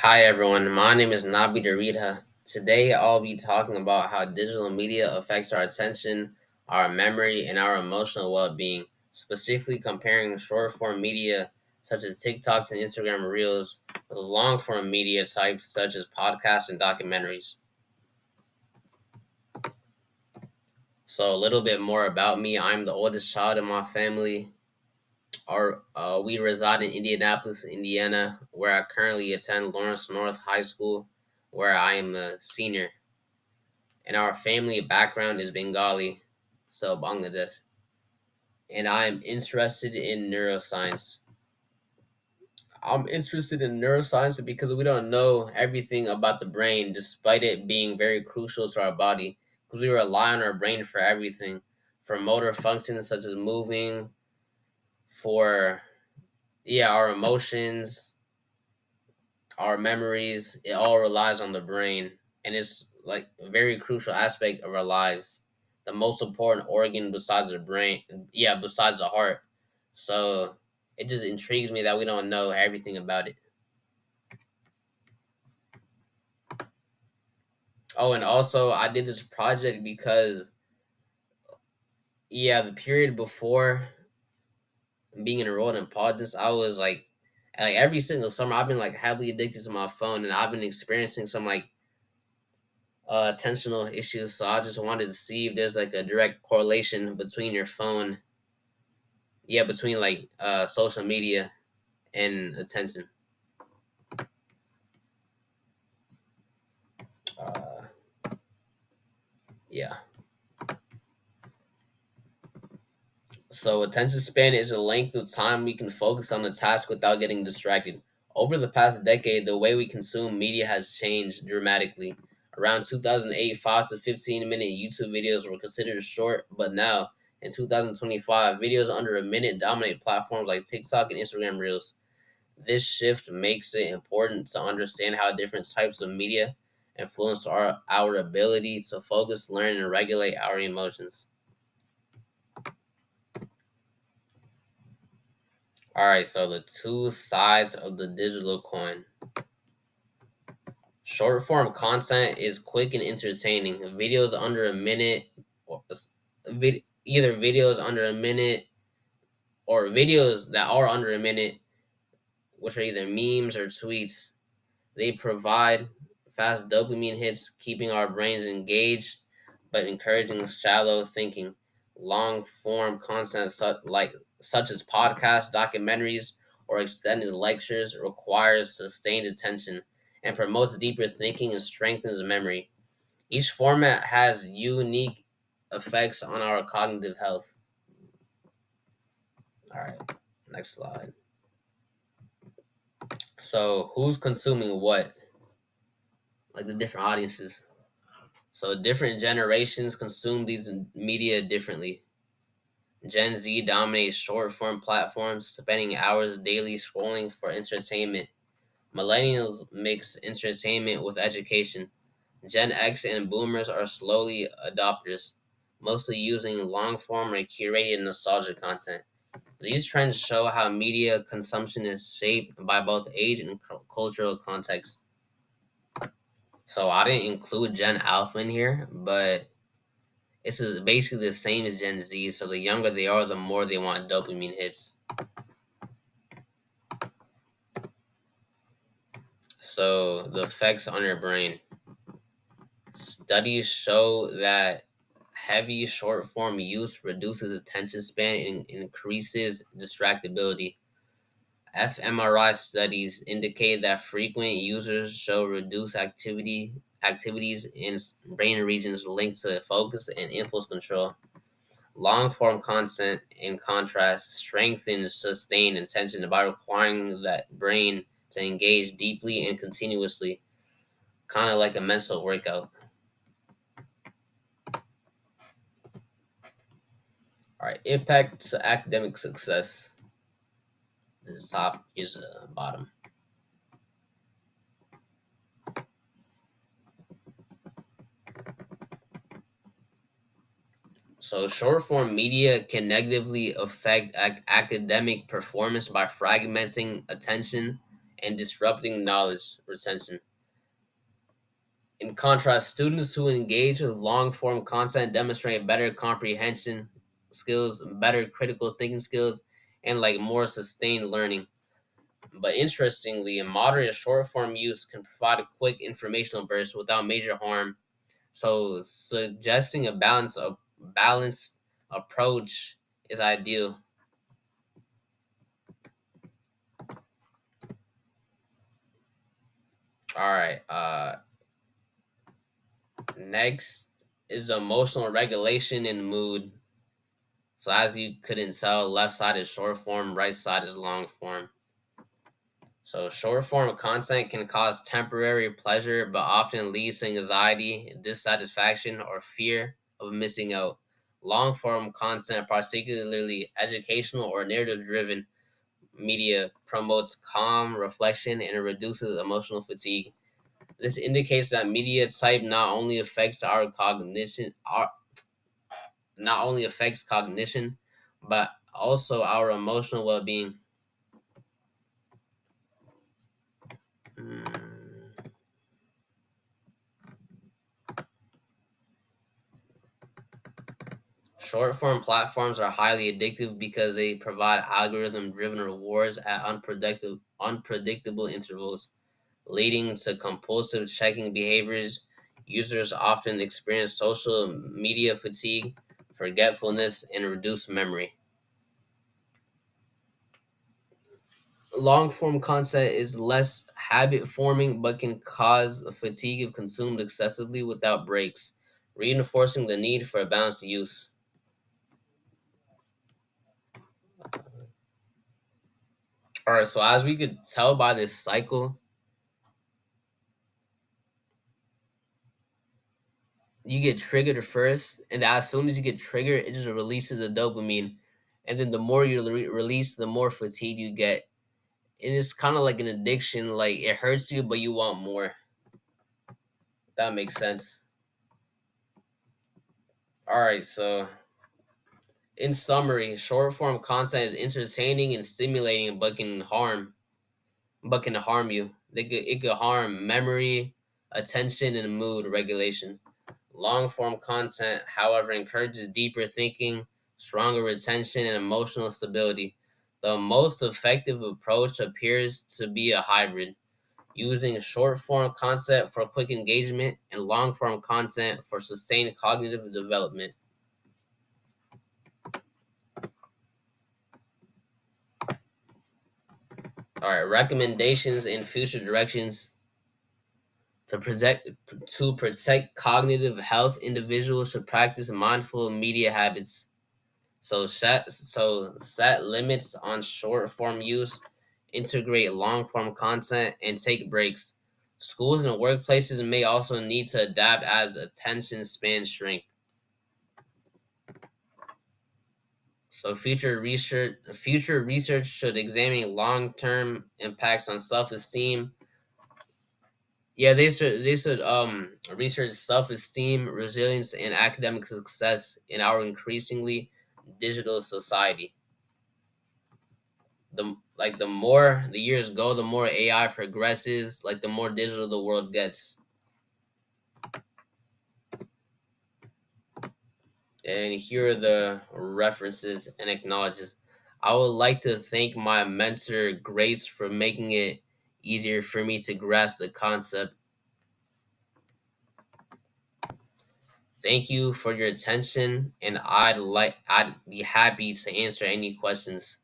Hi everyone, my name is Nabid Ridha. Today I'll be talking about how digital media affects our attention, our memory, and our emotional well-being, specifically comparing short-form media such as TikToks and Instagram Reels with long-form media types such as podcasts and documentaries. So a little bit more about me. I'm the oldest child in my family. We reside in Indianapolis, Indiana, where I currently attend Lawrence North High School, where I am a senior. And our family background is Bengali, so Bangladesh. And I am interested in neuroscience. I'm interested in neuroscience because we don't know everything about the brain, despite it being very crucial to our body, because we rely on our brain for everything, for motor functions such as moving, for our emotions, our memories. It all relies on the brain, and it's like a very crucial aspect of our lives. The most important organ besides the brain, besides the heart. So it just intrigues me that we don't know everything about it. Oh, and also I did this project because the period before being enrolled in Polygence, I was like every single summer I've been like heavily addicted to my phone, and I've been experiencing some like attentional issues. So I just wanted to see if there's like a direct correlation between your phone, between like social media and attention. Uh, yeah. So attention span is a length of time we can focus on a task without getting distracted. Over the past decade, the way we consume media has changed dramatically. Around 2008, 5 to 15-minute YouTube videos were considered short, but now, in 2025, videos under a minute dominate platforms like TikTok and Instagram Reels. This shift makes it important to understand how different types of media influence our ability to focus, learn, and regulate our emotions. All right, so the two sides of the digital coin. Short form content is quick and entertaining. Videos under a minute, or either videos under a minute or videos that are under a minute, which are either memes or tweets. They provide fast dopamine hits, keeping our brains engaged, but encouraging shallow thinking. Long form content such as podcasts, documentaries, or extended lectures requires sustained attention and promotes deeper thinking and strengthens memory. Each format has unique effects on our cognitive health. All right, next slide. So, who's consuming what? Like the different audiences. So different generations consume these media differently. Gen Z dominates short form platforms, spending hours daily scrolling for entertainment. Millennials mix entertainment with education. Gen X and boomers are slowly adopters, mostly using long form or curated nostalgia content. These trends show how media consumption is shaped by both age and cultural context. So I didn't include Gen Alpha in here, but basically the same as Gen Z. So the younger they are, the more they want dopamine hits. So the effects on your brain. Studies show that heavy short form use reduces attention span and increases distractibility. fMRI studies indicate that frequent users show reduced activities in brain regions linked to focus and impulse control. Long form content, in contrast, strengthens sustained attention by requiring that brain to engage deeply and continuously, kind of like a mental workout. All right, impact to academic success. This top is bottom. So, short form media can negatively affect academic performance by fragmenting attention and disrupting knowledge retention. In contrast, students who engage with long form content demonstrate better comprehension skills, better critical thinking skills, and like more sustained learning. But interestingly, moderate short form use can provide a quick informational burst without major harm. So suggesting a balanced approach is ideal. All right. Next is emotional regulation and mood. So as you couldn't tell, left side is short form, right side is long form. So short form content can cause temporary pleasure, but often leads to anxiety, dissatisfaction, or fear of missing out. Long form content, particularly educational or narrative driven media, promotes calm reflection and reduces emotional fatigue. This indicates that media type not only affects cognition, but also our emotional well being. Mm. Short form platforms are highly addictive because they provide algorithm driven rewards at unpredictable intervals, leading to compulsive checking behaviors. Users often experience social media fatigue, forgetfulness, and reduced memory. Long form content is less habit forming but can cause fatigue if consumed excessively without breaks, reinforcing the need for balanced use. All right, so as we could tell by this cycle, you get triggered first, and as soon as you get triggered, it just releases the dopamine, and then the more you release, the more fatigue you get, and it's kind of like an addiction. Like it hurts you, but you want more. That makes sense. All right, so in summary, short form content is entertaining and stimulating, but can harm you. It could harm memory, attention, and mood regulation. Long form content, however, encourages deeper thinking, stronger retention, and emotional stability. The most effective approach appears to be a hybrid, using short form content for quick engagement and long form content for sustained cognitive development. All right, recommendations and future directions. To protect cognitive health, individuals should practice mindful media habits. So set limits on short form use, integrate long form content, and take breaks. Schools and workplaces may also need to adapt as attention spans shrink. So future research should examine long term impacts on self esteem. Yeah, they should research self esteem, resilience, and academic success in our increasingly digital society. The more the years go, the more AI progresses, like the more digital the world gets. And here are the references and acknowledges. I would like to thank my mentor Grace for making it easier for me to grasp the concept. Thank you for your attention, and I'd be happy to answer any questions.